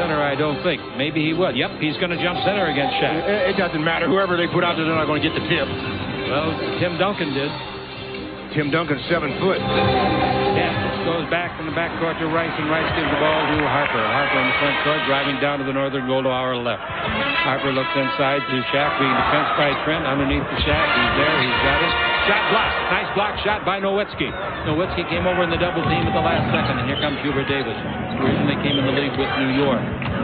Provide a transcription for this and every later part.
center, I don't think. Maybe he would. Yep, he's going to jump center against Shaq. It doesn't matter. Whoever they put out there, they're not going to get the tip. Well, Tim Duncan did. Tim Duncan, 7 foot. Yeah, goes back from the backcourt to Rice, and Rice gives the ball to Harper. Harper in the front court, driving down to the northern goal to our left. Harper looks inside to Shaq, being defensed by Trent. Underneath the Shaq, he's there, he's got it. Shot blocked. Nice block shot by Nowitzki. Nowitzki came over in the double team at the last second, and here comes Hubert Davis. Originally came in the league with New York.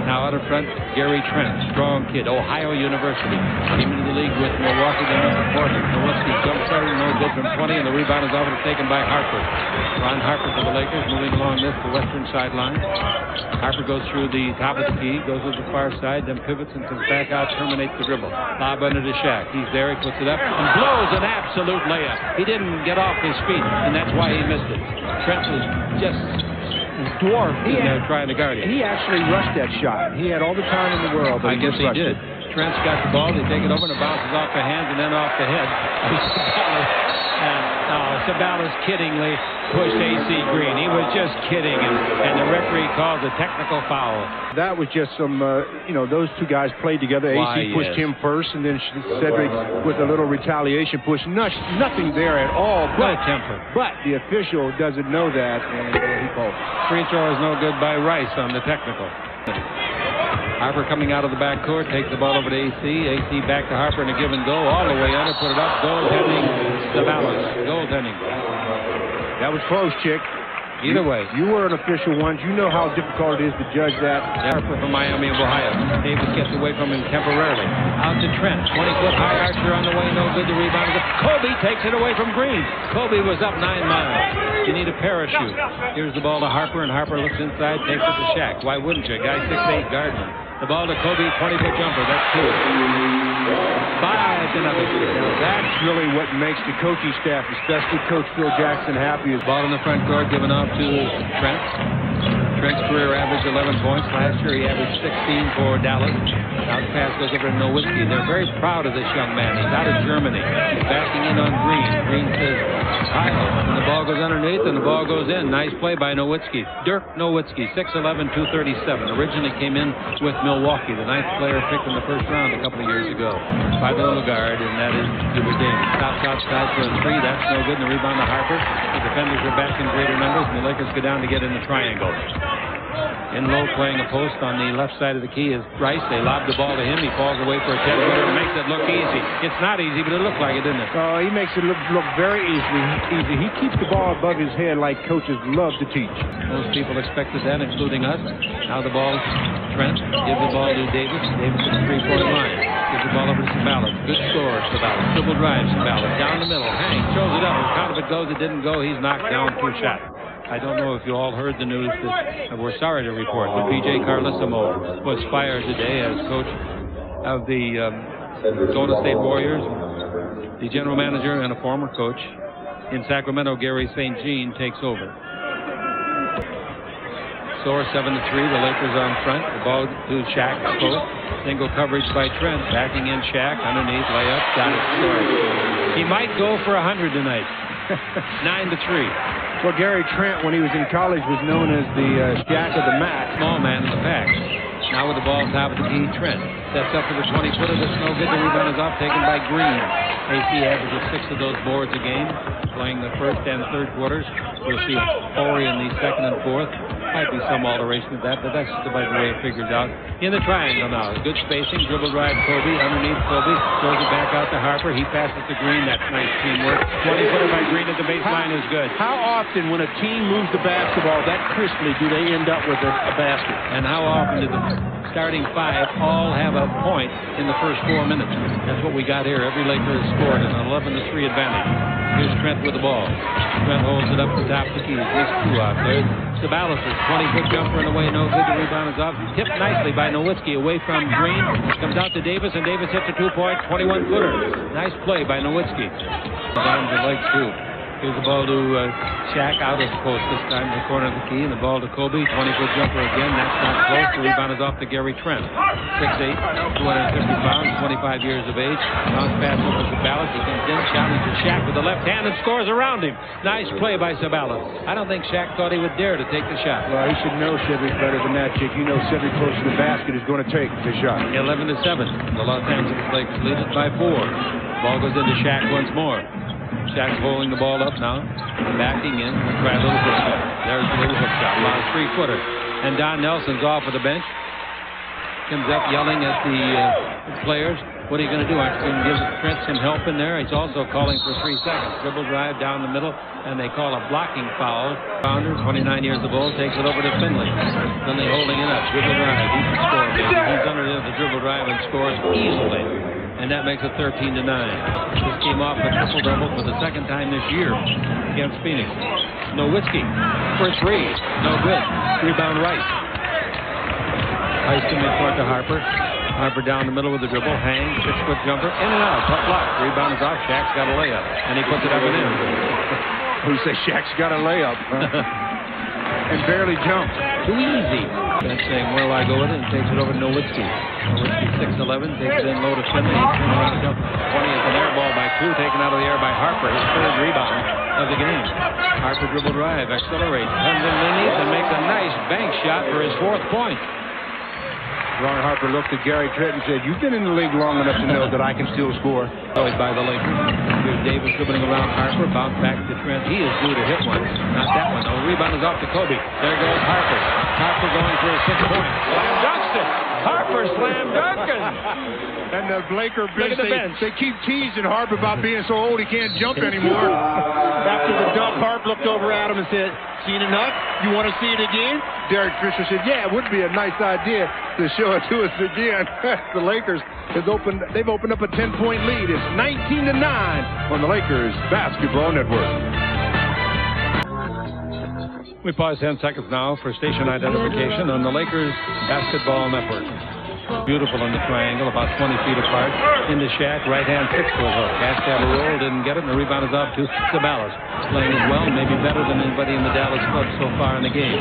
Now out of front, Gary Trent, strong kid, Ohio University. Came into the league with Milwaukee, the number 40. Nowitzki jump started, no good from 20, and the rebound is over taken by Harper. Ron Harper for the Lakers, moving along the western sideline. Harper goes through the top of the key, goes to the far side, then pivots and comes back out, terminates the dribble. Lob under to Shaq. He's there, he puts it up, and blows an absolute layup. He didn't get off his feet, and that's why he missed it. Trent was just dwarfed in there trying to guard it. He actually rushed that shot. He had all the time in the world. I guess he did. Trent's got the ball. They take it over, and it bounces off the hands and then off the head. Sabalas kiddingly pushed A.C. Green. He was just kidding, and the referee calls a technical foul. That was just some, those two guys played together. A.C. pushed him first, and then Cedric with a little retaliation push. Nothing there at all. But temper. But the official doesn't know that, and he called. Free throw is no good by Rice on the technical. Harper coming out of the backcourt, takes the ball over to A.C. A.C. back to Harper in a give and go, all the way under, put it up, goaltending, Sabalas, goaltending. That was close, Chick. Either way. You were an official once. You know how difficult it is to judge that. Harper from Miami of Ohio. Davis gets away from him temporarily. Out to Trent. 20-foot high archer on the way. No good. The rebound is up. Kobe takes it away from Green. Kobe was up 9 miles. You need a parachute. Here's the ball to Harper, and Harper looks inside, takes it to Shaq. Why wouldn't you? Guy 6'8", Gardner. The ball to Kobe, 20-foot jumper. That's 2. 5-0. That's really what makes the coaching staff, especially Coach Phil Jackson, happy. Is ball in the front court given off to Trent. Trent's career average 11 points. Last year he averaged 16 for Dallas. Now the pass goes over to Nowitzki. They're very proud of this young man. He's out of Germany. He's backing in on Green. Green says, hi. And the ball goes underneath, and the ball goes in. Nice play by Nowitzki. Dirk Nowitzki, 6'11", 237. Originally came in with Milwaukee, the 9th player picked in the first round a couple of years ago. By the little guard, and that is Hubert Davis. Stops outside for a 3. That's no good. And the rebound to Harper. The defenders are back in greater numbers, and the Lakers go down to get in the triangle. In low, playing a post on the left side of the key is Rice. They lob the ball to him. He falls away for a 10-footer and makes it look easy. It's not easy, but it looked like it, didn't it? He makes it look very easy. He keeps the ball above his head like coaches love to teach. Most people expected that, including us. Now the ball, Trent gives the ball to Davis. Davis at the 3-point line. Gives the ball over to Sabalas. Good score, Sabalas. Triple drive, Sabalas. Down the middle. Hank throws it up. Count if it goes, it didn't go. He's knocked down 2 shots. I don't know if you all heard the news that we're sorry to report that P.J. Carlissimo was fired today as coach of the Golden State Warriors. The general manager and a former coach in Sacramento, Gary St. Jean, takes over. Score 7-3. The Lakers on front. The ball to Shaq. Post. Single coverage by Trent. Backing in Shaq. Underneath. Layup. Got it. Scored. He might go for 100 tonight. 9-3. Well, Gary Trent, when he was in college, was known as the Shaq of the MAC. Small man in the pack. Now with the ball top of the key, Trent sets up for the 20-footer. That's no good. The rebound is off, taken by Green. AC averages 6 of those boards a game, playing the first and third quarters. We'll see Horry in the second and fourth. Might be some alteration of that, but that's just about the way it figures out. In the triangle now, good spacing, dribble drive Kobe, underneath Kobe, throws it back out to Harper. He passes to Green. That's nice teamwork. 20-footer by Green at the baseline is good. How often, when a team moves the basketball that crisply, do they end up with a basket? And how often do the starting 5 all have a point in the first 4 minutes? That's what we got here. Every Laker has scored an 11-3 advantage. Here's Trent with the ball. Trent holds it up to the top of the key. Here's 2 out there. Sabalas' 20-foot jumper in the way, no good. The rebound is off. Tipped nicely by Nowitzki away from Green. Comes out to Davis, and Davis hits a 2-point 21-footer. Nice play by Nowitzki. Down the legs, too. Here's the ball to Shaq out of the post this time, the corner of the key, and the ball to Kobe. 20-foot jumper again. That's not close. The rebound is off to Gary Trent. 6'8", 250 pounds, 25 years of age. Bounce pass over to Sabalas. He comes in, challenge to Shaq with the left hand and scores around him. Nice play by Sabalas. I don't think Shaq thought he would dare to take the shot. Well, he should know Cedric better than that, Chick. You know Cedric close to the basket is going to take the shot. 11-7. The Los Angeles Lakers lead it by 4. Ball goes into Shaq once more. Shaq's holding the ball up now, backing in. Try a little hook shot. There's a little hook shot. Long 3-footer. And Don Nelson's off of the bench. Comes up yelling at the players. What are you going to do? Aren't you going to give Trent some help in there? He's also calling for 3 seconds. Dribble drive down the middle, and they call a blocking foul. Pounder, 29 years of old, takes it over to Finley. Finley holding it up. Dribble drive. He can score, baby. He's underneath the dribble drive and scores easily. And that makes it 13-9. This came off a triple-double for the second time this year against Phoenix. Nowitzki for 3. No good. Rebound Rice. Rice to midcourt to Harper. Harper down the middle with the dribble. Hangs. 6-foot jumper. In and out. Tough block. Rebound is off. Shaq's got a layup. And he puts it up and in. Who says Shaq's got a layup? And barely jumped. Too easy. That's saying, where will I go with it? And takes it over to Nowitzki. Nowitzki 6'11", takes it in low to Finley. Turn around, jump 20 is an air ball by 2, taken out of the air by Harper. His 3rd rebound of the game. Harper dribble drive, accelerates, comes underneath and makes a nice bank shot for his 4th point. Ron Harper looked at Gary Trent and said, "You've been in the league long enough to know that I can still score." Played by the Lakers. Here's Davis dribbling around Harper. Bounce back to Trent. He is due to hit one. Not that one. The rebound is off to Kobe. There goes Harper. Harper going for a 6-point. Slam dunks it. Harper slam dunking. And the Laker bench, they keep teasing Harper about being so old he can't jump anymore. After the dunk, Harp looked over at him and said, "Seen enough? You want to see it again?" Derek Fisher said, "Yeah, it would be a nice idea to show it to us again." The Lakers they've opened up a 10-point lead. It's 19-9 on the Lakers Basketball Network. We pause 10 seconds now for station identification on the Lakers Basketball Network. Beautiful in the triangle, about 20 feet apart. Into Shaq, right-hand 6-foot hook. Has to have a roll, didn't get it, and the rebound is off to Sabalas. Playing as well, maybe better than anybody in the Dallas club so far in the game.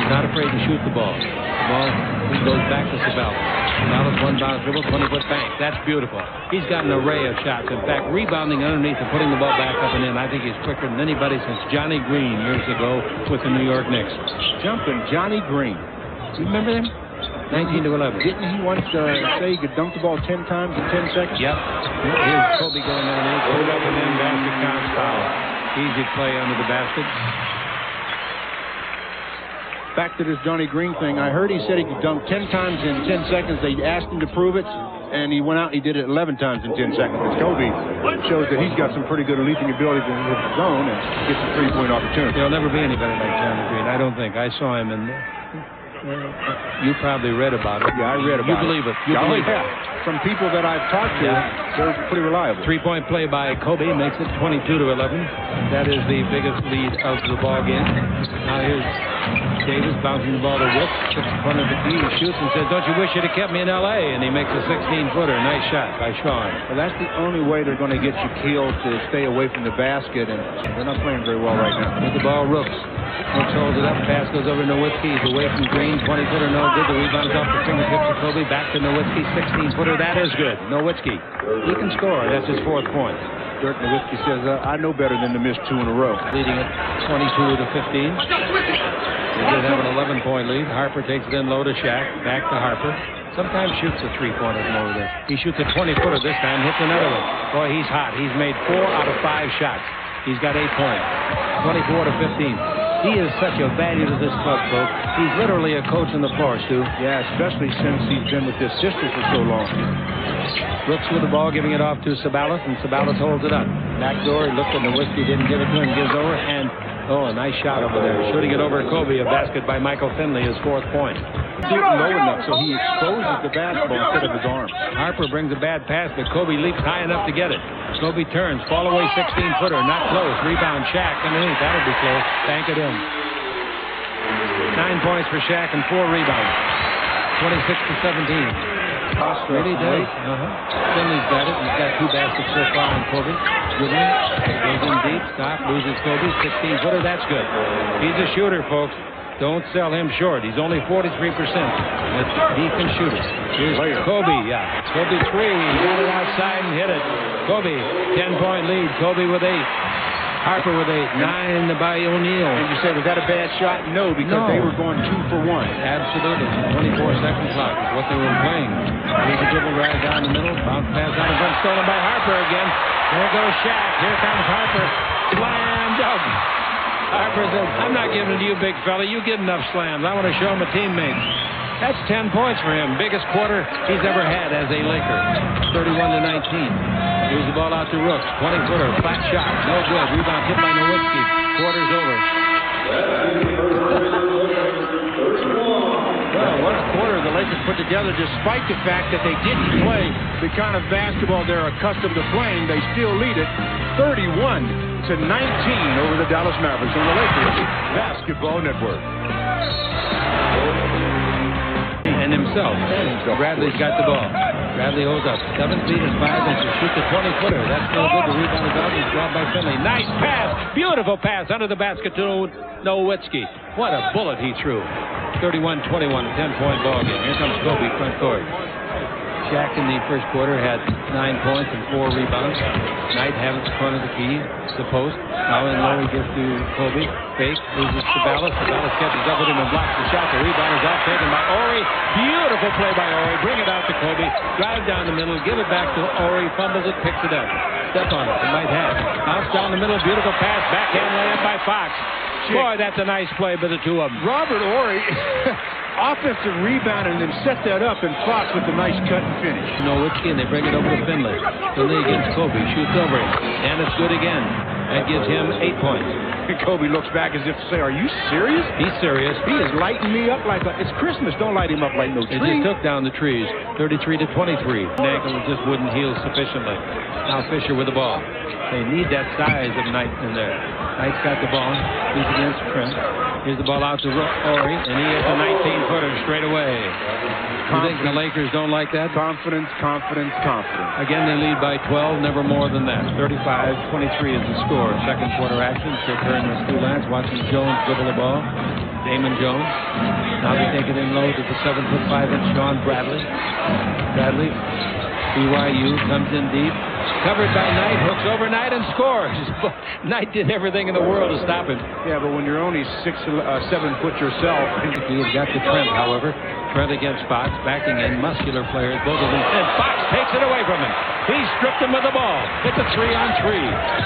He's not afraid to shoot the ball. The ball he goes back to Sabalas. Sabalas one-bounce dribble, 20-foot bank. That's beautiful. He's got an array of shots. In fact, rebounding underneath and putting the ball back up and in. I think he's quicker than anybody since Johnny Green years ago with the New York Knicks. Jumping Johnny Green. You remember him? 19-11. Didn't he once say he could dunk the ball 10 times in 10 seconds? Yep. Here's Kobe going underneath. Put it up and in. Basket counts foul. Easy play under the basket. Back to this Johnny Green thing. I heard he said he could dunk 10 times in 10 seconds. They asked him to prove it, and he went out and he did it 11 times in 10 seconds. And Kobe shows that he's got some pretty good leaping ability to hit the zone and get some 3-point opportunity. There'll never be anybody like Johnny Green. I don't think. I saw him in there. You probably read about it. Yeah, I read about it. You believe it. You believe it. From people that I've talked to, they're pretty reliable. 3-point play by Kobe makes it 22-11. That is the biggest lead of the ball game. Now here's Davis bouncing the ball to Wick. Sits in front of the key. He shoots and says, "Don't you wish you'd have kept me in L.A.?" And he makes a 16-footer. Nice shot by Sean. Well, that's the only way they're going to get you killed, to stay away from the basket, and they're not playing very well right now. With the ball, Rooks. Rooks holds it up. Pass goes over to Nowitzki. He's away from Green. 20-footer, no good. The rebound is off the fingertips of Kobe. Back to Nowitzki. 16-footer. That is good. Nowitzki. He can score. That's his 4th point. Dirk Nowitzki says, "I know better than to miss 2 in a row." Leading it 22-15. They did have an 11-point lead. Harper takes it in low to Shaq. Back to Harper. Sometimes shoots a 3-pointer from over there. He shoots a 20-footer this time. Hits another one. Boy, he's hot. He's made 4 out of 5 shots. He's got 8 points. 24-15. He is such a value to this club, folks. He's literally a coach on the floor, Stu. Yeah, especially since he's been with his sister for so long. Brooks with the ball, giving it off to Sabalas, and Sabalas holds it up. Backdoor, he looked at Nowitzki, didn't give it to him, gives over, and a nice shot over there. Shooting it over Kobe, a basket by Michael Finley, his 4th point. He didn't low enough, so he exposes the basketball instead of his arm. Harper brings a bad pass, but Kobe leaps high enough to get it. Kobe turns, fall away 16-footer, not close. Rebound, Shaq underneath, that'll be close. Bank it in. 9 points for Shaq and 4 rebounds. 26-17. Really does. Finley's got it. He's got 2 baskets so far on Kobe. Good one. Goes in deep. Stop. Loses Kobe. 16-footer. That's good. He's a shooter, folks. Don't sell him short. He's only 43%. But he can shoot it. Here's Kobe. Yeah. Kobe 3. He got it outside and hit it. Kobe. 10-point lead. Kobe with 8. Harper with 8. 9 by O'Neal. And you say, was that a bad shot? No, because they were going 2 for 1. Absolutely. 24-second clock is what they were playing. Here's a dribble right down the middle. Bounce pass out in front. Stolen by Harper again. There goes Shaq. Here comes Harper. Slam dunk. Harper said, I'm not giving it to you, big fella. You get enough slams. I want to show my teammates. That's 10 points for him. Biggest quarter he's ever had as a Laker. 31-19. Here's the ball out to Rooks. 20-footer. Flat shot. No good. Rebound hit by Nowitzki. Quarter's over. Well, what a quarter the Lakers put together, despite the fact that they didn't play the kind of basketball they're accustomed to playing. They still lead it 31-19 over the Dallas Mavericks on the Lakers Basketball Network. And himself. Bradley's got the ball. Bradley holds up. 7 feet and 5 inches. Shoots a 20-footer. That's no good. The rebound is out. He's dropped by Finley. Nice pass. Beautiful pass under the basket to Nowitzki. What a bullet he threw. 31-21. 10-point ball game. Here comes Kobe front court. Shaq in the first quarter had 9 points and 4 rebounds. Knight has the front of the key, the post. Now in low, he gets to Kobe. Fake, loses to Sabalas. Sabalas catches up with him and blocks the shot. The rebound is off, taken by Ori. Beautiful play by Ori. Bring it out to Kobe. Drive down the middle. Give it back to Ori. Fumbles it, picks it up. Step on it. It might have. Bounce down the middle. Beautiful pass. Backhand layup by Fox. Boy, that's a nice play by the two of them. Robert Ori, offensive rebound, and then set that up, and Fox with the nice cut and finish. Nowitzki, and they bring it over to Finley. Finley against Kobe, shoots over him, and it's good again. That gives him 8 points. And Kobe looks back as if to say, are you serious? He's serious. He is lighting me up like it's Christmas. Don't light him up like no tree. He just took down the trees, 33-23. Ankle just wouldn't heal sufficiently. Now Fisher with the ball. They need that size of Knight in there. Knight's got the ball. He's against Trent. Here's the ball out to Ori, and he hits a 19-footer straight away. You think the Lakers don't like that? Confidence, confidence, confidence. Again, they lead by 12, never more than that. 35-23 is the score. Second quarter action. Still turning the two lines. Watching Jones dribble the ball. Damon Jones. Now they take it in low to the 7'5" Sean Bradley. Bradley, BYU, comes in deep. Covered by Knight, hooks over Knight and scores. Knight did everything in the world to stop him. Yeah, but when you're only 7 foot yourself. He's got the Trent, however. Trent against Fox, backing in, muscular players, both of them. And Fox takes it away from him. He stripped him with the ball. It's a 3-on-3.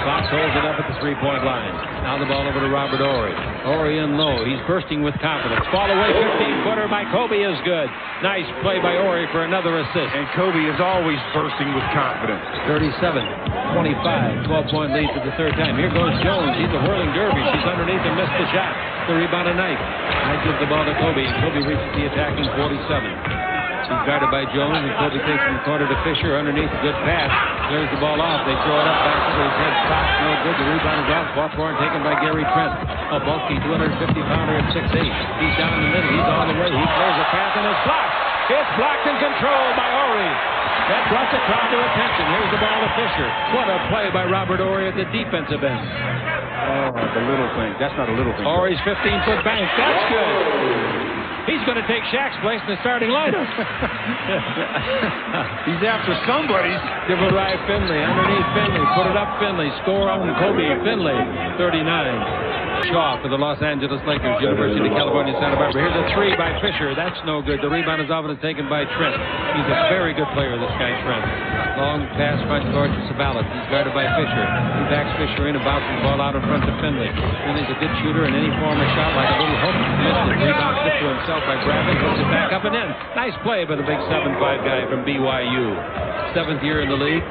Fox holds it up at the 3-point line. Now the ball over to Robert Ori. Ori in low. He's bursting with confidence. Ball away, 15-footer by Kobe is good. Nice play by Ori for another assist. And Kobe is always bursting with confidence. 37-25. 12-point lead for the third time. Here goes Jones. He's a whirling dervish. He's underneath and missed the shot. The rebound of Knight. Knight gives the ball to Kobe. Kobe reaches the attacking 47. He's guarded by Jones, and Kobe takes from the corner to Fisher underneath. A good pass. Clears the ball off. They throw it up back to his head. Fox, no good. The rebound is off. Ball for taken by Gary Trent. A bulky 250-pounder at 6'8". He's down in the middle. He's on the way. He clears a pass, and it's blocked. It's blocked and controlled by Ori. That brought the crowd to attention. Here's the ball to Fisher. What a play by Robert Ori at the defensive end. Oh, the little thing. That's not a little thing. Ori's 15-foot bank. That's good. He's going to take Shaq's place in the starting lineup. He's after somebody. Dribble right Finley. Underneath Finley. Put it up Finley. Score on Kobe. Finley. 39. Shaw for the Los Angeles Lakers. University of California, Santa Barbara. Here's a 3 by Fisher. That's no good. The rebound is off and taken by Trent. He's a very good player, this guy, Trent. Long pass front court to Sabalas. He's guarded by Fisher. He backs Fisher in and bounces the ball out in front to Finley. Finley's a good shooter in any form of shot, like a little hook. Missed it. Rebound tipped to himself by Bradley. Puts it back up and in. Nice play by the big 7'5" guy from BYU. 7th year in the league.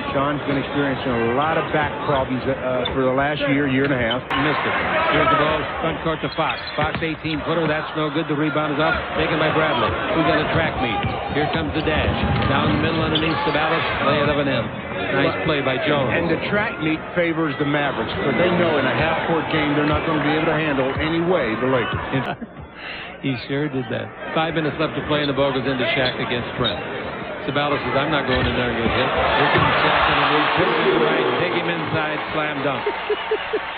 Sean's been experiencing a lot of back problems for the last year and a half. Missed it. Here's the ball, front court to Fox. Fox 18-footer, that's no good. The rebound is up, taken by Bradley. We got a track meet. Here comes the dash. Down the middle underneath Sabalas, lay it up and in. Nice play by Jones. And the track meet favors the Mavericks, but they know in a half-court game they're not going to be able to handle any way the Lakers. He sure did that. 5 minutes left to play, and the ball goes into Shaq against Trent. Sabalas says, I'm not going in there and get hit. Here comes Shaq in the move. Put him right, take him inside, slam dunk.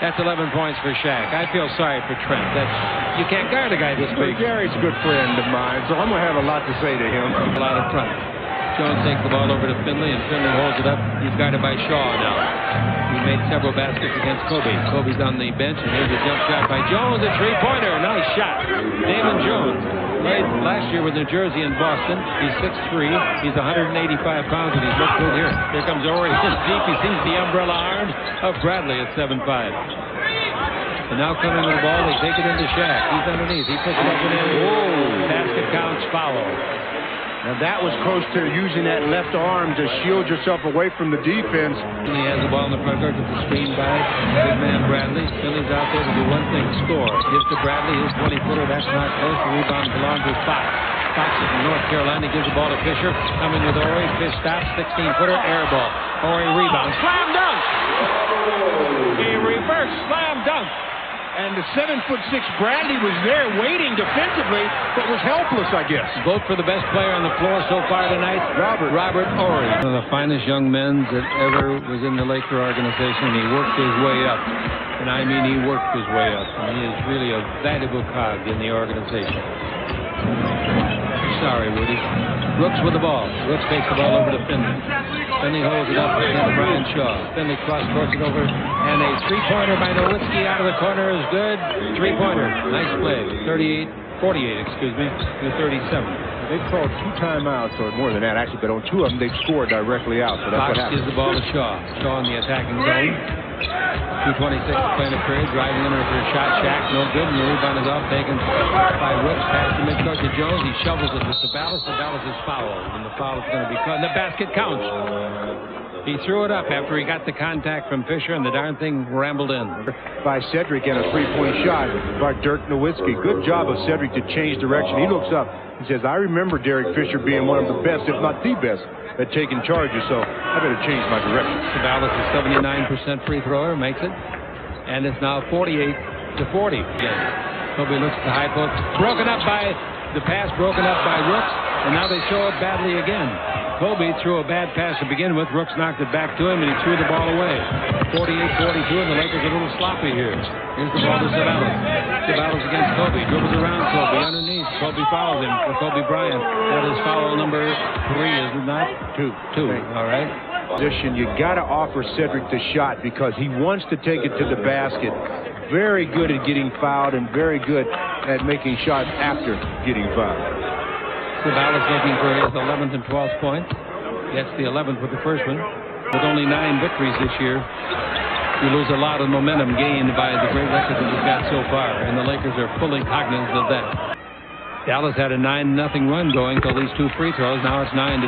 That's 11 points for Shaq. I feel sorry for Trent. You can't guard a guy this big. Gary's a good friend of mine, so I'm going to have a lot to say to him. A lot of front. Jones takes the ball over to Finley, and Finley holds it up. He's guarded by Shaw now. He made several baskets against Kobe. Kobe's on the bench, and here's a jump shot by Jones, a three-pointer. Nice shot. Damon Jones played last year with New Jersey and Boston. He's 6'3". He's 185 pounds, and he's looked good here. Here comes Ori. He's deep. He sees the umbrella arms of Bradley at 7'5". And now coming with the ball, they take it into Shaq. He's underneath. He puts it up and in. Whoa. Basket counts, foul. Now that was close to using that left arm to shield yourself away from the defense. And he has the ball in the front court with the screen by big man Bradley. Philly's out there to do one thing, score. Gives to Bradley his 20-footer. That's not close. The rebound belongs to Fox. Fox is from North Carolina. Gives the ball to Fisher. Coming with Ori. Fish stops. 16-footer. Air ball. Ori rebound. Slam dunk! A reverse slam dunk. And the 7'6" Bradley was there waiting defensively, but was helpless, I guess. Vote for the best player on the floor so far tonight, Robert Ori. One of the finest young men that ever was in the Laker organization. He worked his way up. And I mean he worked his way up. And he is really a valuable cog in the organization. Sorry, Woody. Brooks with the ball. Brooks takes the ball over to Finley. Finley holds it up against Brian Shaw. Finley cross-courts it over. And a three-pointer by Nowitzki out of the corner is good. Three-pointer. Nice play. 48, excuse me, to 37. They've called 2 timeouts, or more than that, actually, but on 2 of them, they've scored directly out. So that's Fox gives the ball to Shaw. Shaw in the attacking zone. 2:26 to play in the period. Driving in there for a shot. Shaq, no good. And the rebound is off. Taken by Rooks. Pass the midcourt to Jones. He shovels it to Sabalas. Sabalas is fouled. And the foul is going to be caught. And the basket counts. He threw it up after he got the contact from Fisher, and the darn thing rambled in. By Cedric and a 3-point shot by Dirk Nowitzki. Good job of Cedric to change direction. He looks up. He says, I remember Derek Fisher being one of the best, if not the best, at taking charges, so I better change my direction. Sabalas is 79% free thrower, makes it. And it's now 48-40. Again. Kobe looks at the high post. Broken up by the pass, broken up by Rooks, and now they show it badly again. Kobe threw a bad pass to begin with. Rooks knocked it back to him, and he threw the ball away. 48-42, and the Lakers are a little sloppy here. Here's the ball to Sabalas. Sabalas against Kobe. Dribbles around Kobe. Underneath. Kobe fouls him for Kobe Bryant. That is foul number 3, is it not? 2. All right. Position, you got to offer Cedric the shot because he wants to take it to the basket. Very good at getting fouled and very good at making shots after getting fouled. Sabalas looking for his 11th and 12th point. Gets the 11th with the first one. With only 9 victories this year, you lose a lot of momentum gained by the great record that you've got so far, and the Lakers are fully cognizant of that. Dallas had a 9-0 run going till these 2 free throws. Now it's 9-2.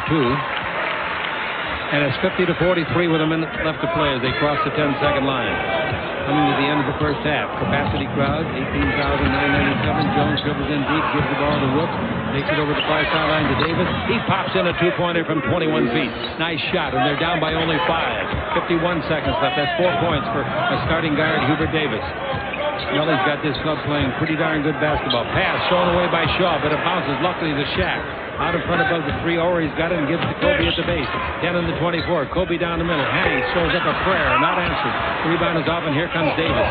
And it's 50-43 with a minute left to play as they cross the 10-second line. Coming to the end of the first half. Capacity crowd, 18,997. Jones dribbles in deep, gives the ball to Rooks. Takes it over the far sideline to Davis. He pops in a 2-pointer from 21 feet. Nice shot, and they're down by only 5. 51 seconds left. That's 4 points for a starting guard, Hubert Davis. Nelly's got this club playing pretty darn good basketball. Pass shown away by Shaw, but it bounces luckily to Shaq. Out in front above the 3, Ori's got it and gives to Kobe at the base. 10 and the 24. Kobe down the middle. Haney shows up a prayer, not answered. The rebound is off, and here comes Davis.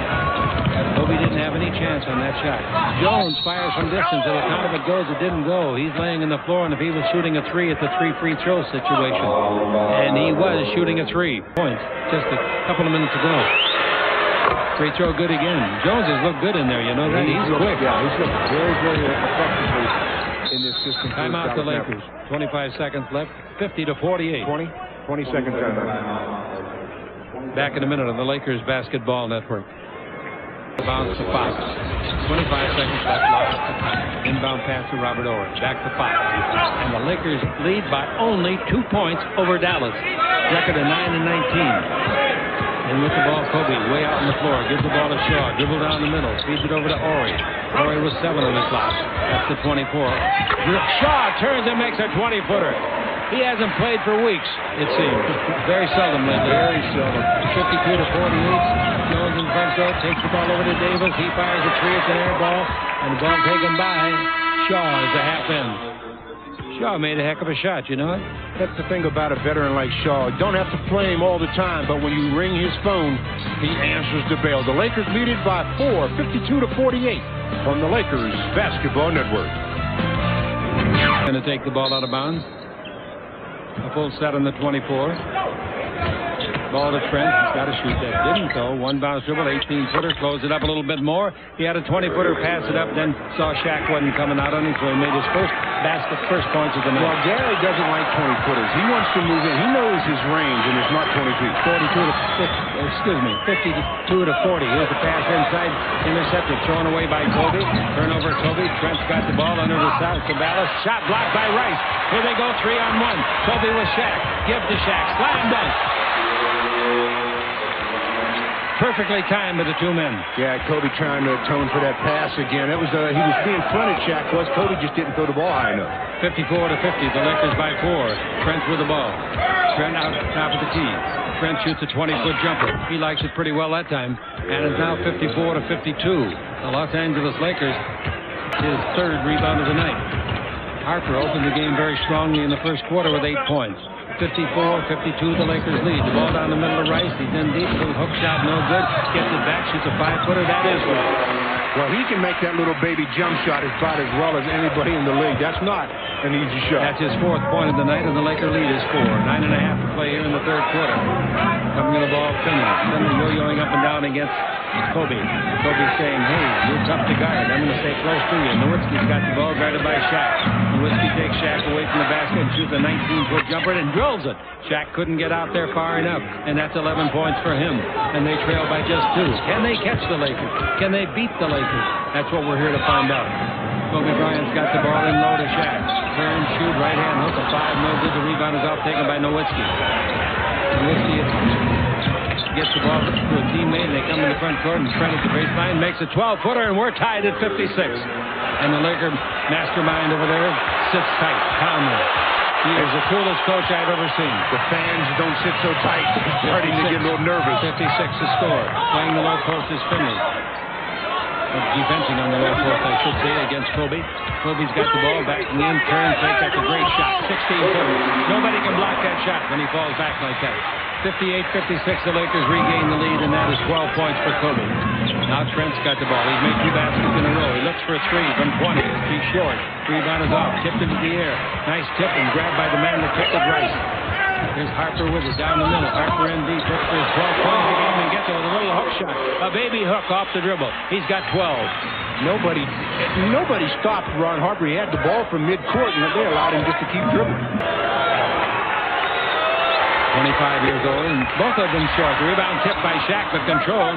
Kobe didn't have any chance on that shot. Jones fires from distance. At the count of it goes, it didn't go. He's laying on the floor, and if he was shooting a 3, it's a 3 free throw situation. And he was shooting a 3 points just a couple of minutes ago. Free throw good again. Jones has looked good in there, you know that? He's quick. Yeah, he's looked very, very effectively in this system. Timeout the Lakers. 25 seconds left. 50-48. 20 seconds timeout. Back in a minute on the Lakers Basketball Network. Bounce to Fox. 25 seconds left. Inbound pass to Robert Ori. Back to Fox. And the Lakers lead by only 2 points over Dallas. Record of 9-19. And with the ball, Kobe way out on the floor. Gives the ball to Shaw. Dribble down the middle. Feeds it over to Ori. Ori with 7 on the clock. That's the 24. Shaw turns and makes a 20-footer. He hasn't played for weeks, it seems. Very seldom lately. Very seldom. 52-48. Jones in front court. Takes the ball over to Davis. He fires a 3. It's an air ball. And the ball taken by Shaw is a half end. Shaw made a heck of a shot, you know it? That's the thing about a veteran like Shaw. You don't have to play him all the time, but when you ring his phone, he answers the bell. The Lakers lead it by 4, 52-48 on the Lakers Basketball Network. Going to take the ball out of bounds. A full set on the 24. Ball to Trent. He's got to shoot that. Didn't though. One bounce dribble, 18-footer. Close it up a little bit more. He had a 20-footer. Pass it up. Then saw Shaq wasn't coming out on him, so he made his first points of the night. Well, Gary doesn't like 20-footers. He wants to move in. He knows his range, and it's not 20 feet. 52 to 40. Here's the pass inside. Intercepted. Thrown away by Kobe. Turnover Kobe. Trent's got the ball under the south. Sabalas. Shot blocked by Rice. Here they go 3-on-1. Kobe with Shaq. Give to Shaq. Slam dunk. Perfectly timed by the two men. Yeah, Kobe trying to atone for that pass again. It was he was being fronted, Shaq was. Kobe just didn't throw the ball high enough. 54-50. The Lakers by 4. Trent with the ball. Trent out top of the key. Trent shoots a 20-foot jumper. He likes it pretty well that time. And it's now 54-52. The Los Angeles Lakers, his third rebound of the night. Harper opened the game very strongly in the first quarter with 8 points. 54-52, the Lakers lead. The ball down the middle of Rice. He's in deep. Little hook shot, no good. Gets it back, shoots a 5-footer. That is good. Well, he can make that little baby jump shot about as well as anybody in the league. That's not an easy shot. That's his 4th point of the night, and the Laker lead is 4. 9.5 to play here in the third quarter. Coming to the ball, Finley. Finley yo-yoing up and down against Kobe. Kobe saying, hey, you're tough to guard. I'm going to stay close to you. Nowitzki's got the ball guarded by Shaq. Nowitzki takes Shaq away from the basket and shoots a 19-foot jumper and drills it. Shaq couldn't get out there far enough, and that's 11 points for him. And they trail by just 2. Can they catch the Lakers? Can they beat the Lakers? That's what we're here to find out. Kobe Bryant's got the ball in low to Shaq. Turn, shoot, right hand, hook a 5, no good. The rebound is off, taken by Nowitzki. Nowitzki gets the ball to a teammate, and they come in the front court, and Trent at the baseline makes a 12-footer, and we're tied at 56. And the Laker mastermind over there sits tight, calmly. He is the coolest coach I've ever seen. The fans don't sit so tight. They're starting to get a little nervous. 56 to score. Playing the low post is Finley. Defending on the low post, I should say, against Kobe. Kobe's got the ball, backing in, turn, fake. That's a great shot. 16-footer. Nobody can block that shot when he falls back like that. 58-56, the Lakers regain the lead, and that is 12 points for Kobe. Now Trent's got the ball. He's made 2 baskets in a row. He looks for a 3 from 20. He's short. Rebound is off. Tipped into the air. Nice tip and grabbed by the man that tipped it, Rice. Here's Harper with it down the middle. Harper in deep. Hits for his 12 points of the game and gets it with a little hook shot. A baby hook off the dribble. He's got 12. Nobody stopped Ron Harper. He had the ball from midcourt, and they allowed him just to keep dribbling. 25 years old, and both of them short. The rebound tipped by Shaq, but controlled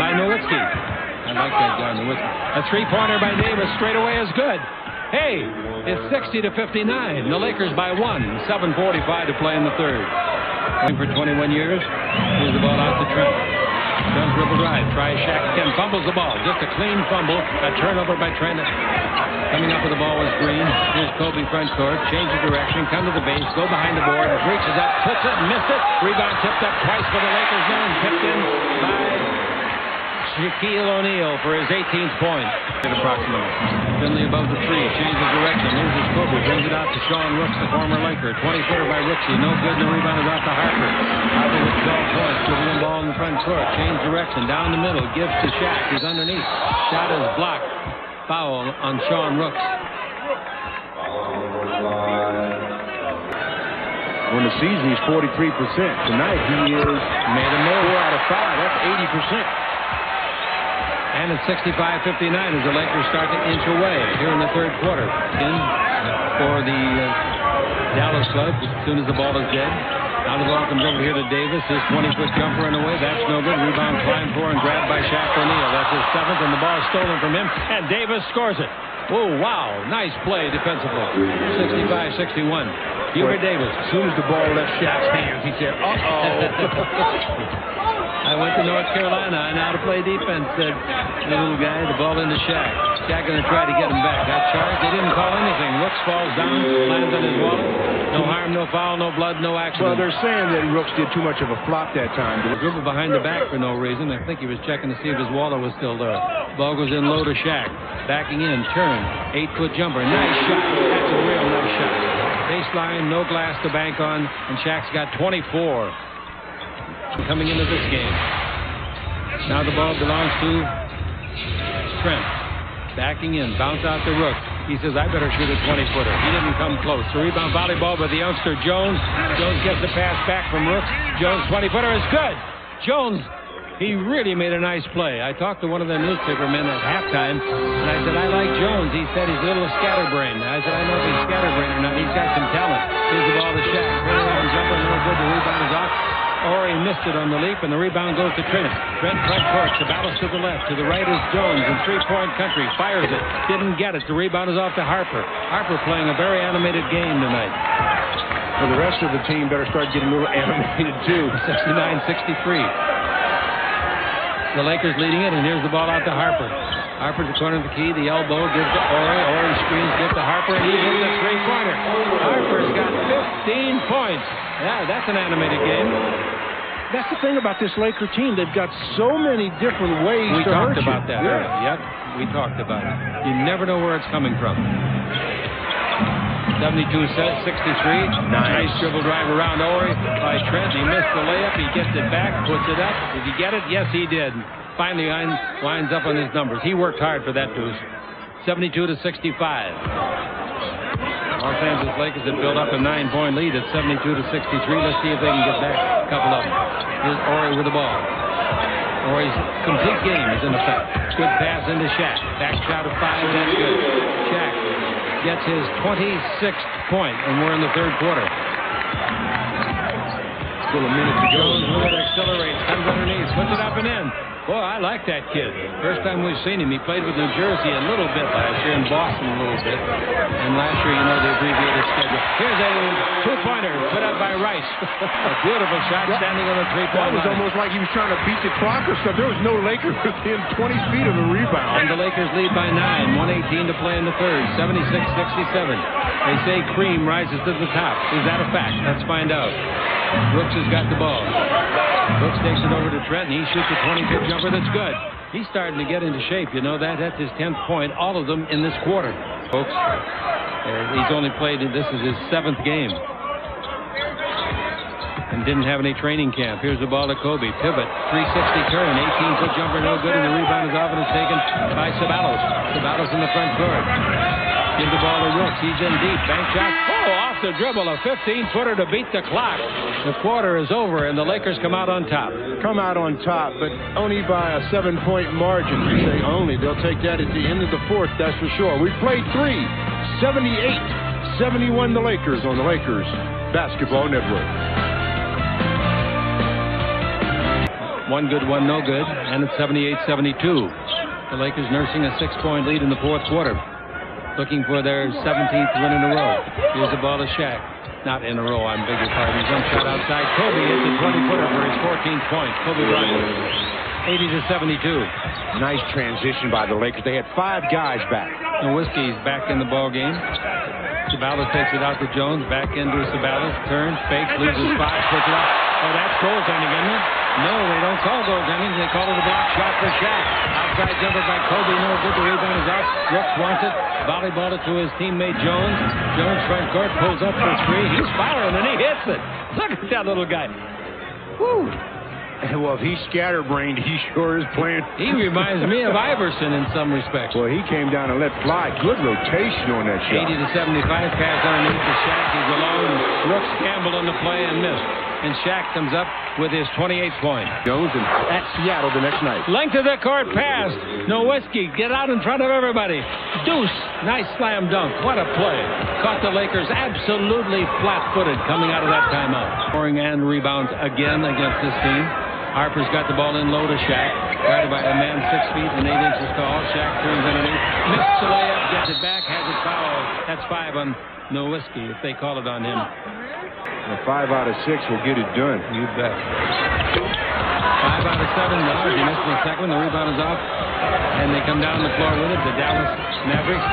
by Nowitzki. I like that guy, Nowitzki. A 3-pointer by Davis straight away is good. Hey, it's 60-59. The Lakers by 1. 7:45 to play in the third. Playing for 21 years. Here's the ball out to Trent. Trent dribble drive. Tries Shaq again. Fumbles the ball. Just a clean fumble. A turnover by Trent. Coming up with the ball was Green. Here's Kobe front court. Change of direction. Come to the base. Go behind the board. Reaches up. Puts it. Missed it. Rebound tipped up twice for the Lakers now. And tipped in by Shaquille O'Neal for his 18th point. Approximately. Finley above the 3. Changes direction. Loses Kobe. Brings it out to Sean Rooks, the former Laker. 20-footer by Rooksy. No good. No rebound is out to Harper. Harper with 12 points. Dribbling the ball in the front court. Change direction. Down the middle. Gives to Shaq. He's underneath. Shot is blocked. Foul on Sean Rooks. On the season, he's 43%. Tonight, he is made a move. 4 out of 5. That's 80%. And it's 65-59 as the Lakers start to inch away here in the third quarter. In for the Dallas club as soon as the ball is dead. Now the ball comes over here to Davis. His 20-foot jumper in the way. That's no good. Rebound climbed for and grabbed by Shaq O'Neal. That's his 7th, and the ball is stolen from him. And Davis scores it. Oh, wow. Nice play defensively. 65-61. Hubert Davis. As soon as the ball left Shaq's hands, he said, uh-oh. I went to North Carolina. I know how to play defense, said the little guy. The ball into Shaq. Shaq going to try to get him back. Got charged. They didn't call anything. Rooks falls down, lands on his wallet. No harm, no foul, no blood, no accident. Well, they're saying that Rooks did too much of a flop that time. He dribbled behind the back for no reason. I think he was checking to see if his wallet was still there. Ball goes in low to Shaq. Backing in, turn, 8-foot jumper. Nice shot. That's a real nice shot. baseline, no glass to bank on, and Shaq's got 24 coming into this game. Now the ball belongs to Trent. Backing in, bounce out to Rook. He says, I better shoot a 20-footer. He didn't come close. The rebound volleyball by the youngster Jones. Jones gets the pass back from Rook. Jones' 20-footer is good. Jones, he really made a nice play. I talked to one of the newspaper men at halftime, and I said, I like Jones. He said he's a little scatterbrained. I said, I know if he's scatterbrained or not. He's got some talent. Here's the ball to Shaq. Turnaround jumper, no good. The rebound is off. Ori missed it on the leap, and the rebound goes to Trent. Trent front court. Sabalos to the left. To the right is Jones in three-point country. Fires it. Didn't get it. The rebound is off to Harper. Harper playing a very animated game tonight. Well, the rest of the team better start getting a little animated, too. 69-63. The Lakers leading it, and here's the ball out to Harper. Harper to the corner of the key. The elbow gives to Ori. Ori screens, gives to Harper, and he hits a three-pointer. Harper's got 15 points. Yeah, that's an animated game. That's the thing about this Laker team. They've got so many different ways we to talked hurt about you. that. Yeah. Yep, we talked about it. You never know where it's coming from. 72-63. Nice dribble drive around Ori by Trent. He missed the layup. He gets it back, puts it up. Did he get it? Yes, he did. Finally winds up on his numbers. He worked hard for that, Deuce. 72-65. Los Angeles Lakers have built up a 9-point lead at 72-63. Let's see if they can get back a couple of them. Here's Ori with the ball. Ori's complete game is in effect. Good pass into Shaq. Back shot of 5. That's good. Shaq gets his 26th point, and we're in the third quarter. Still a minute to go. Jones will accelerate. Comes underneath. Puts it up and in. Boy, I like that kid. First time we've seen him. He played with New Jersey a little bit last year, and Boston a little bit. And last year, you know, the abbreviated schedule. Here's a two-pointer put up by Rice. A beautiful shot standing on the three-point line. That was almost like he was trying to beat the clock or something. There was no Lakers within 20 feet of the rebound. And the Lakers lead by 9. 1:18 to play in the third. 76-67. They say cream rises to the top. Is that a fact? Let's find out. Brooks has got the ball. Brooks takes it over to Trent, and he shoots a 20-foot jumper that's good. He's starting to get into shape. You know that? That's his 10th point, all of them in this quarter, folks. He's only played, this is his 7th game. And didn't have any training camp. Here's the ball to Kobe. Pivot, 360 turn, 18-foot jumper, no good, and the rebound is off and is taken by Sabalos. Sabalos in the front court. Give the ball to Rooks. He's in deep. Bank shot. Oh, off the dribble. A 15-footer to beat the clock. The quarter is over, and the Lakers come out on top. Come out on top, but only by a 7-point margin. We say only. They'll take that at the end of the fourth, that's for sure. We played 3. 78-71 the Lakers on the Lakers Basketball Network. One good, one no good, and it's 78-72. The Lakers nursing a 6-point lead in the fourth quarter. Looking for their 17th win in a row. Here's the ball to Shaq. Not in a row, I beg your pardon. Jump shot outside. Kobe hits a 20-footer for his 14th point. Kobe Bryant. 80-72. Nice transition by the Lakers. They had 5 guys back. Nowitzki's back in the ball game. Sabalos takes it out to Jones. Back into Sabalos. Turns, fakes, loses 5, puts it up. Oh, that's goaltending, isn't it? No, they don't call goaltending. They call it a block shot for Shaq. Outside jumper by Kobe. No good. The rebound is out. Brooks wants it. Volleyball it to his teammate Jones. Jones front court pulls up for 3. He's firing and he hits it. Look at that little guy. Woo. Well, if he's scatterbrained, he sure is playing. He reminds me of Iverson in some respects. Well, he came down and let fly. Good rotation on that shot. 80-75. Pass underneath to Shaq. He's alone. Brooks gambled on the play and missed. And Shaq comes up with his 28th point. Jones and at Seattle the next night. Length of the court pass. Nowitzki, get out in front of everybody. Deuce, nice slam dunk. What a play. Caught the Lakers absolutely flat-footed coming out of that timeout. Scoring and rebounds again against this team. Harper's got the ball in low to Shaq. Guarded by a man 6 feet and 8 inches tall. Shaq turns underneath. Missed the layup, gets it back, has it fouled. That's 5 on Nowitzki if they call it on him. 5 out of 6 will get it done. You bet. 5 out of 7. No, he missed the second one. The rebound is off. And they come down the floor with it. The Dallas Mavericks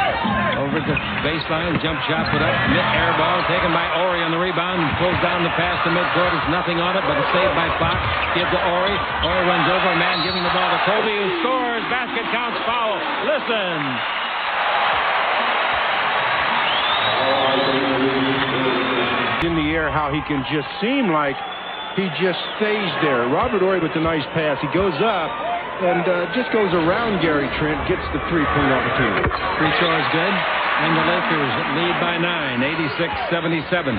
over the baseline. Jump shot put up. Mid-air ball taken by Ori on the rebound. Pulls down the pass to midcourt. It's nothing on it, but it's saved by Fox. Gives to Ori. Ori runs over a man, giving the ball to Kobe, who scores. Basket counts, foul. Listen. In the air, how he can just seem like he just stays there. Robert Horry with the nice pass. He goes up and just goes around Gary Trent, gets the three-point opportunity. Free throw is good, and the Lakers lead by 9, 86-77.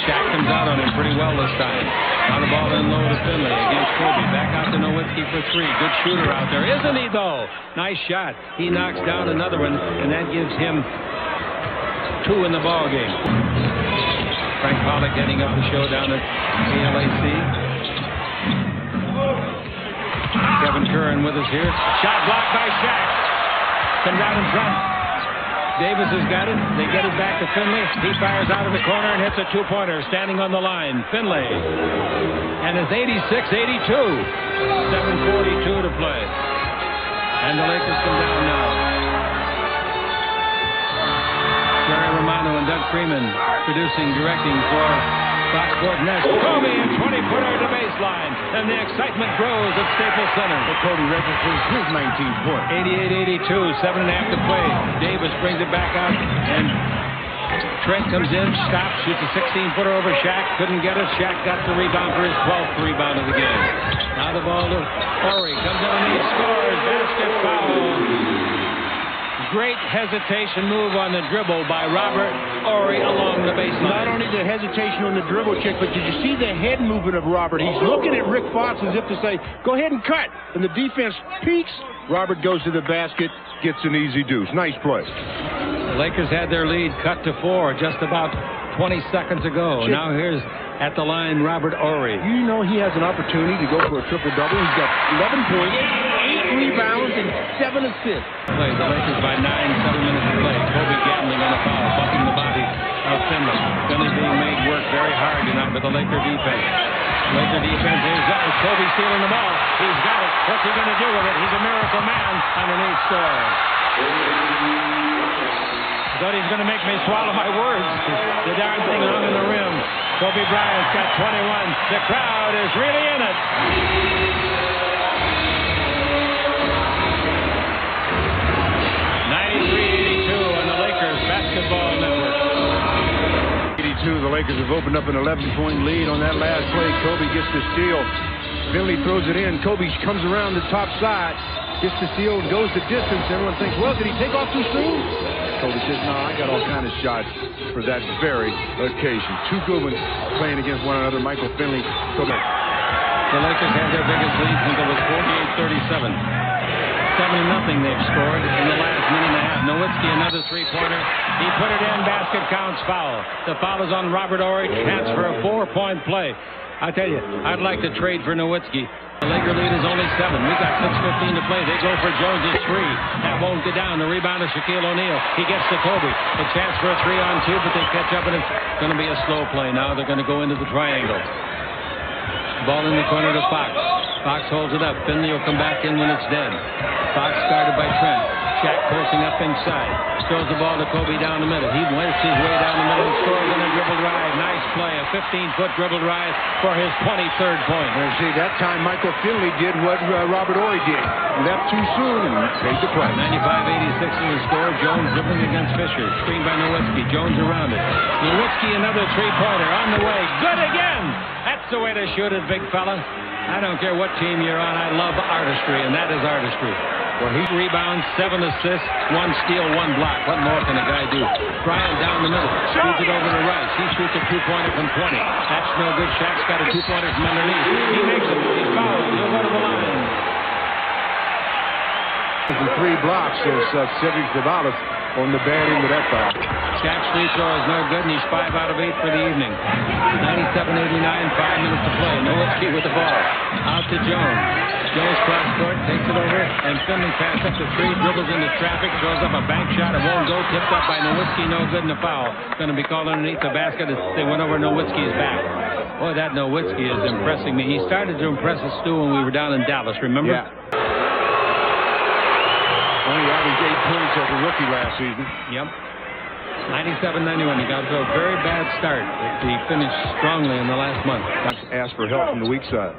Shaq comes out on him pretty well this time. On the ball in low to Finley against Kobe. Back out to Nowitzki for 3. Good shooter out there, isn't he, though? Nice shot. He knocks down another one, and that gives him 2 in the ball game. Frank Pollock heading up the show down at KLAC. Kevin Curran with us here. Shot blocked by Shaq. Comes out in front. Davis has got it. They get it back to Finley. He fires out of the corner and hits a two-pointer standing on the line. Finley. And it's 86-82. 7:42 to play. And the Lakers come down now. Jerry Romano and Doug Freeman producing, directing for Fox Sports Net. Kobe and 20-footer to baseline. And the excitement grows at Staples Center. But Kobe registers his 19th point. 88-82, 7.5 to play. Davis brings it back out, and Trent comes in, stops, shoots a 16-footer over Shaq. Couldn't get it. Shaq got the rebound for his 12th rebound of the game. Now the ball to Horry. Comes underneath, scores, basket, foul. Great hesitation move on the dribble by Robert Horry along the baseline. Not only the hesitation on the dribble check, but did you see the head movement of Robert? He's looking at Rick Fox as if to say, go ahead and cut. And the defense peeks. Robert goes to the basket, gets an easy deuce. Nice play. The Lakers had their lead cut to 4 just about 20 seconds ago. Now here's at the line Robert Horry. You know he has an opportunity to go for a triple-double. He's got 11 points, 8 rebounds, and 7 assists. The Lakers by 9, 7 minutes to play. Kobe gambling on a foul, bumping the body of Finley. Finley being made work very hard tonight with the Laker defense. Laker defense is Kobe stealing the ball. He's got it. What's he going to do with it? He's a miracle man underneath score. Thought he's going to make me swallow my words. The darn thing hung in the rim. Kobe Bryant's got 21. The crowd is really in it. 93-82 on the Lakers Basketball Network. 82, the Lakers have opened up an 11-point lead on that last play. Kobe gets the steal. Finley throws it in. Kobe comes around the top side, gets the steal, goes the distance. Everyone thinks, well, did he take off too soon? Kobe says, no, I got all kind of shots for that very occasion. 2 good ones playing against one another. Michael Finley, Kobe. The Lakers had their biggest lead since it was 48-37. 7-0 they've scored in the last minute and a half. Nowitzki, another three-pointer. He put it in. Basket counts, foul. The foul is on Robert Horry. Chance for a 4-point play. I tell you, I'd like to trade for Nowitzki. The Laker lead is only 7. We got 6:15 to play. They go for Jones's 3. That won't get down. The rebound is Shaquille O'Neal. He gets to Kobe. A chance for a 3-on-2, but they catch up, and it's going to be a slow play now. They're going to go into the triangle. Ball in the corner to Fox. Fox holds it up. Finley will come back in when it's dead. Fox guarded by Trent. Shaq posting up inside. Throws the ball to Kobe down the middle. He works his way down the middle and scores on a dribble drive. Nice play. A 15-foot dribble drive for his 23rd point. Well, see, that time Michael Finley did what Robert Horry did. Left too soon and paid the price. 95-86 is the score. Jones dribbling against Fisher. Screen by Nowitzki. Jones around it. Nowitzki another three-pointer on the way. Good again. That's the way to shoot it, big fella. I don't care what team you're on. I love artistry, and that is artistry. Well, he rebounds, 7 assists, 1 steal, 1 block. What more can a guy do? Bryant down the middle. Shoots it over to Rice. He shoots a 2-pointer from 20. That's no good. Shaq's got a 2-pointer from underneath. He makes it. He's fouled. He'll go to the line. 3 blocks, so Cedric Ceballos on the bad end of that foul. Shaq's free throw is no good, and he's 5 out of 8 for the evening. 97-89, 5 minutes to play. Nowitzki with the ball. Out to Jones. Jones cross court, takes it over, and Finley pass up the 3, dribbles into traffic, throws up a bank shot. It won't go. Tipped up by Nowitzki, no good, and a foul. Going to be called underneath the basket as they went over Nowitzki's back. Boy, that Nowitzki is impressing me. He started to impress us, Stu, when we were down in Dallas, remember? Yeah. Only averaged 8 points as a rookie last season. Yep. 97-91. He got to a very bad start. He finished strongly in the last month. Asked for help from the weak side.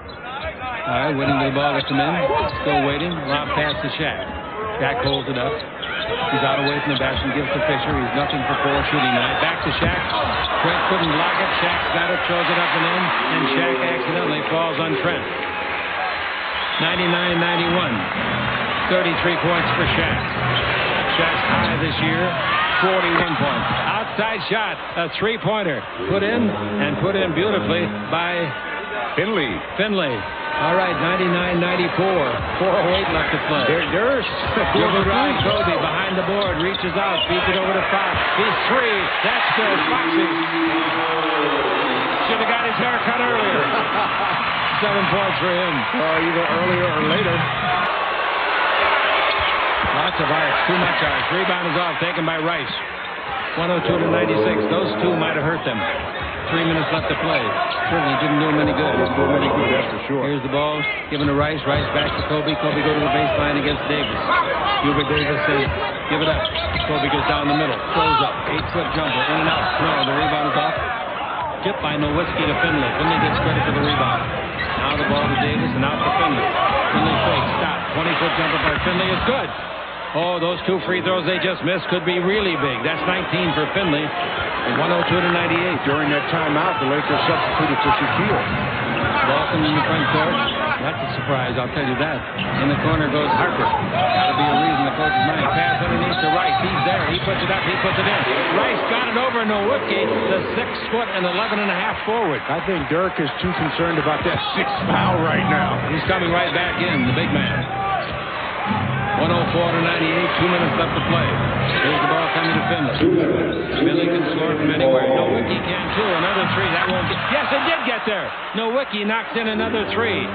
All right, waiting for the ball to come in. Still waiting. Lob pass to Shaq. Shaq holds it up. He's out away from the basket. Gives to Fisher. He's nothing for 4 shooting night. Back to Shaq. Trent couldn't block it. Shaq's got it, throws it up and in, and Shaq accidentally falls on Trent. 99-91. 33 points for Shaq. Shaq's high this year, 41 points. Outside shot, a three-pointer. Put in, and put in beautifully by Finley. All right, 99-94. 4:08 left to play. There's Give it right. Kobe behind the board, reaches out, feeds it over to Fox. He's three. That's good. Foxy. Should have got his hair cut earlier. 7 points for him. Either earlier or later. Lots of ice. Too much ice. Rebound is off. Taken by Rice. 102-96. Those two might have hurt them. 3 minutes left to play. Certainly didn't do him any good. Didn't do him any good, that's for sure. Here's the ball. Given to Rice. Rice back to Kobe. Kobe go to the baseline against Davis. Hubert Davis says, give it up. Kobe goes down the middle. Throws up. 8-foot jumper. In and out. No, the rebound is off. Tipped by Nowitzki to Finley. Finley gets credit for the rebound. Now the ball to Davis and out to Finley. Finley fakes. Stop. 20-foot jumper by Finley is good. Oh, those two free throws they just missed could be really big. That's 19 for Finley. 102-98. During that timeout, the Lakers substituted for Shaquille. Boston in the front court. That's a surprise, I'll tell you that. In the corner goes Harper. Got to be a reason the coach's mind. Pass underneath to Rice. He's there. He puts it up. He puts it in. Rice got it over Nowitzki, the 6-foot and 11.5 forward. I think Dirk is too concerned about that sixth foul right now. He's coming right back in, the big man. 104-98, 2 minutes left to play. Here's the ball coming to Finley. Finley can score from anywhere. Nowitzki can too. Another three. That won't get. Yes, it did get there. Nowitzki knocks in another three.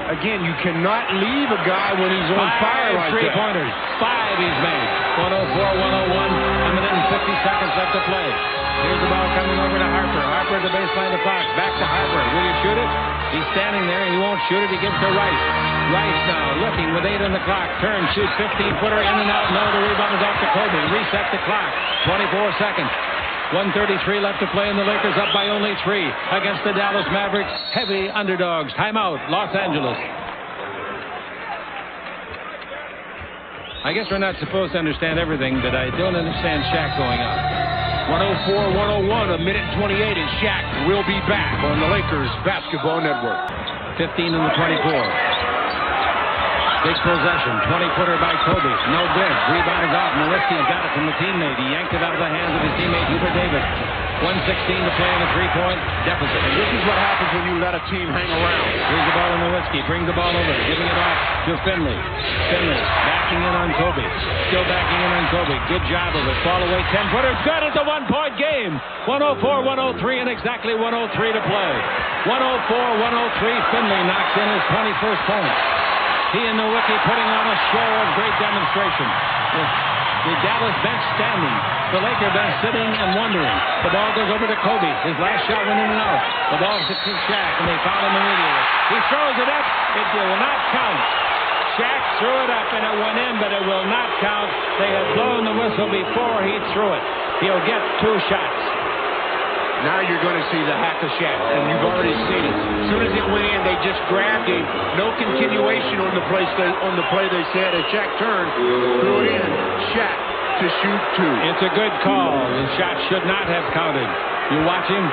Again, you cannot leave a guy when he's on fire like that. 5 3-pointers. 5 he's made. 104-101. A minute and 50 seconds left to play. Here's the ball coming over to Harper. Harper at the baseline to Fox. Back to Harper. Will you shoot it? He's standing there. He won't shoot it. He gives to Rice. Rice now looking with 8 on the clock. Turn, shoot, 15-footer in and out. No, the rebound is off to Kobe. Reset the clock. 24 seconds. 1:33 left to play, and the Lakers up by only 3 against the Dallas Mavericks. Heavy underdogs. Timeout, Los Angeles. I guess we're not supposed to understand everything, but I don't understand Shaq going out. 104-101, a minute 28, and Shaq will be back on the Lakers Basketball Network. 15 in the 24. Big possession. 20-footer by Kobe. No good. Rebound is out. Nowitzki got it from the teammate. He yanked it out of the hands of his teammate, Hubert Davis. 1:16 to play in a 3-point deficit. And this is what happens when you let a team hang around. Here's the ball to Nowitzki. Brings the ball over. Giving it off to Finley. Finley backing in on Kobe. Still backing in on Kobe. Good job of it. Fall away. 10-footer. Good. It's a 1-point game. 104-103 and exactly 103 to play. 104-103. Finley knocks in his 21st point. He and Nowitzki putting on a show of great demonstration. The Dallas bench standing. The Laker bench sitting and wondering. The ball goes over to Kobe. His last shot went in and out. The ball to Shaq, and they foul him immediately. He throws it up. It will not count. Shaq threw it up, and it went in, but it will not count. They had blown the whistle before he threw it. He'll get 2 shots. Now you're going to see the hack of Shaq, and you've already seen it. As soon as it went in, they just grabbed him. No continuation on the play they said. As Shaq turned, threw it in. Shaq to shoot 2. It's a good call. The shot should not have counted. You watch him.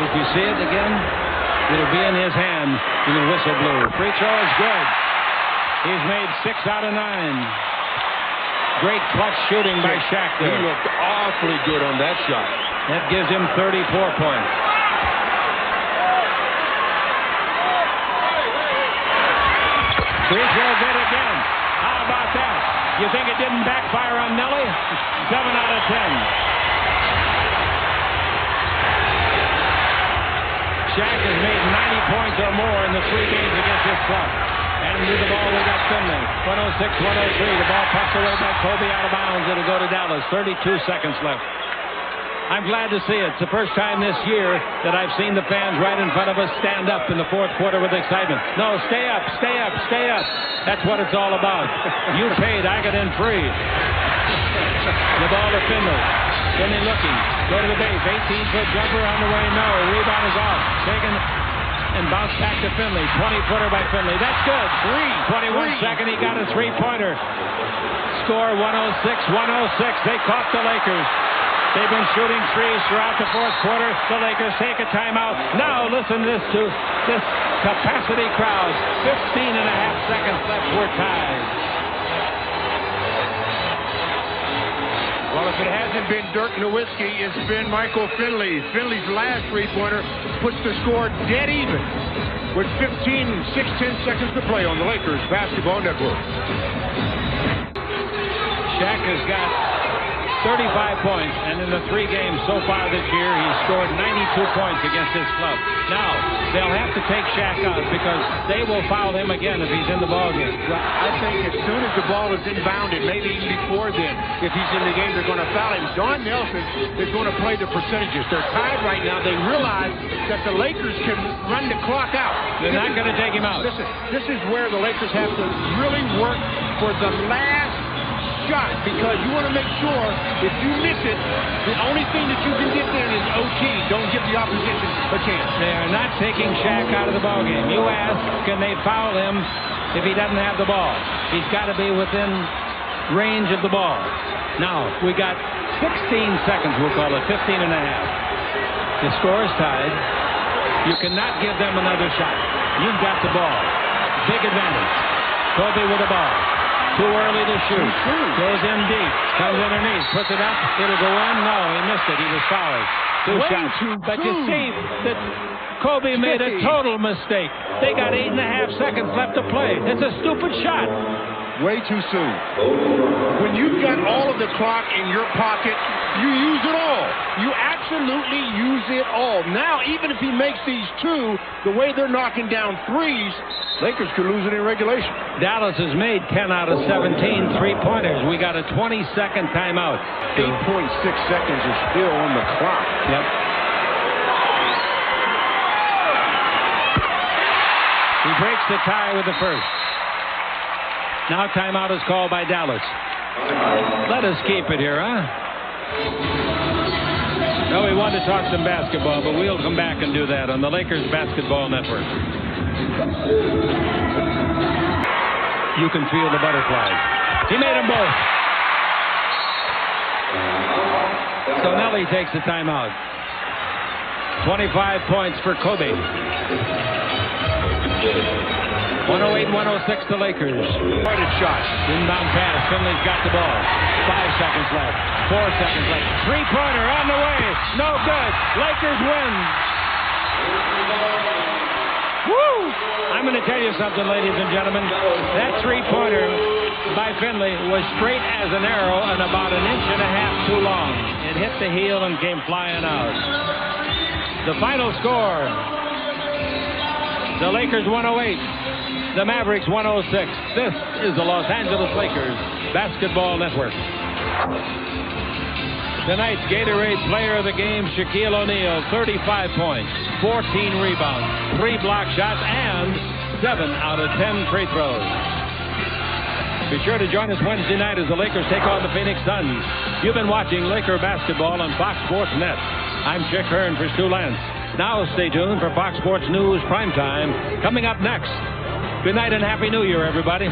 If you see it again, it'll be in his hand when the whistle blew. Free throw is good. He's made 6 out of 9. Great clutch shooting by Shaq there. He looked awfully good on that shot. That gives him 34 points. Free throw good again. How about that? You think it didn't backfire on Nelly? 7 out of 10. Shaq has made 90 points or more in the 3 games against his club. And with the ball, we got Finley. 106-103. The ball pucks away by Kobe out of bounds. It'll go to Dallas. 32 seconds left. I'm glad to see it. It's the first time this year that I've seen the fans right in front of us stand up in the 4th quarter with excitement. No, stay up, stay up, stay up. That's what it's all about. You paid, I got in free. The ball to Finley. Finley looking. Go to the base. 18-foot jumper on the way. No. Rebound is off. Taken and bounced back to Finley. 20-footer by Finley. That's good. 21 second. He got a 3-pointer. Score 106-106. They caught the Lakers. They've been shooting threes throughout the fourth quarter. The Lakers take a timeout. Now listen to this capacity crowd. 15 and a half seconds left. We're tied. Well, if it hasn't been Dirk Nowitzki, it's been Michael Finley. Finley's last three-pointer puts the score dead even with 6-10 seconds to play on the Lakers Basketball Network. Shaq has got 35 points, and in the 3 games so far this year, he's scored 92 points against his club. Now, they'll have to take Shaq out because they will foul him again if he's in the ballgame. Well, I think as soon as the ball is inbounded, maybe even before then, if he's in the game, they're going to foul him. Don Nelson is going to play the percentages. They're tied right now. They realize that the Lakers can run the clock out. They're not going to take him out. Listen, this is where the Lakers have to really work for the last shot, because you want to make sure if you miss it, the only thing that you can get then is OT. Don't give the opposition a chance. They are not taking Shaq out of the ballgame. You ask, can they foul him if he doesn't have the ball? He's got to be within range of the ball. Now, we got 16 seconds, we'll call it, 15 and a half. The score is tied. You cannot give them another shot. You've got the ball. Big advantage. Kobe with the ball. Too early to shoot. Goes in deep. Comes underneath. Puts it up. It'll go in. No, he missed it. He was fouled. 2 shots. But you see that Kobe made a total mistake. They got 8.5 seconds left to play. It's a stupid shot. Way too soon. When you've got all of the clock in your pocket, you use it all. You absolutely use it all. Now, even if he makes these 2, the way they're knocking down threes, Lakers could lose it in regulation. Dallas has made 10 out of 17 three-pointers. We got a 20-second timeout. 8.6 seconds is still on the clock. Yep. He breaks the tie with the first. Now timeout is called by Dallas. Let us keep it here, huh? No, we want to talk some basketball, but we'll come back and do that on the Lakers Basketball Network. You can feel the butterflies. He made them both. So Nelly takes the timeout. 25 points for Kobe. 108-106 the Lakers. Pointed shot. Inbound pass. Finley's got the ball. 5 seconds left. 4 seconds left. Three-pointer on the way. No good. Lakers win. Woo! I'm going to tell you something, ladies and gentlemen. That three-pointer by Finley was straight as an arrow and about 1.5 inches too long. It hit the heel and came flying out. The final score. The Lakers 108. The Mavericks 106. This is the Los Angeles Lakers Basketball Network. Tonight's Gatorade Player of the Game, Shaquille O'Neal, 35 points, 14 rebounds, 3 block shots, and 7 out of 10 free throws. Be sure to join us Wednesday night as the Lakers take on the Phoenix Suns. You've been watching Laker basketball on Fox Sports Net. I'm Chick Hearn for Stu Lance. Now stay tuned for Fox Sports News Primetime coming up next. Good night and Happy New Year, everybody.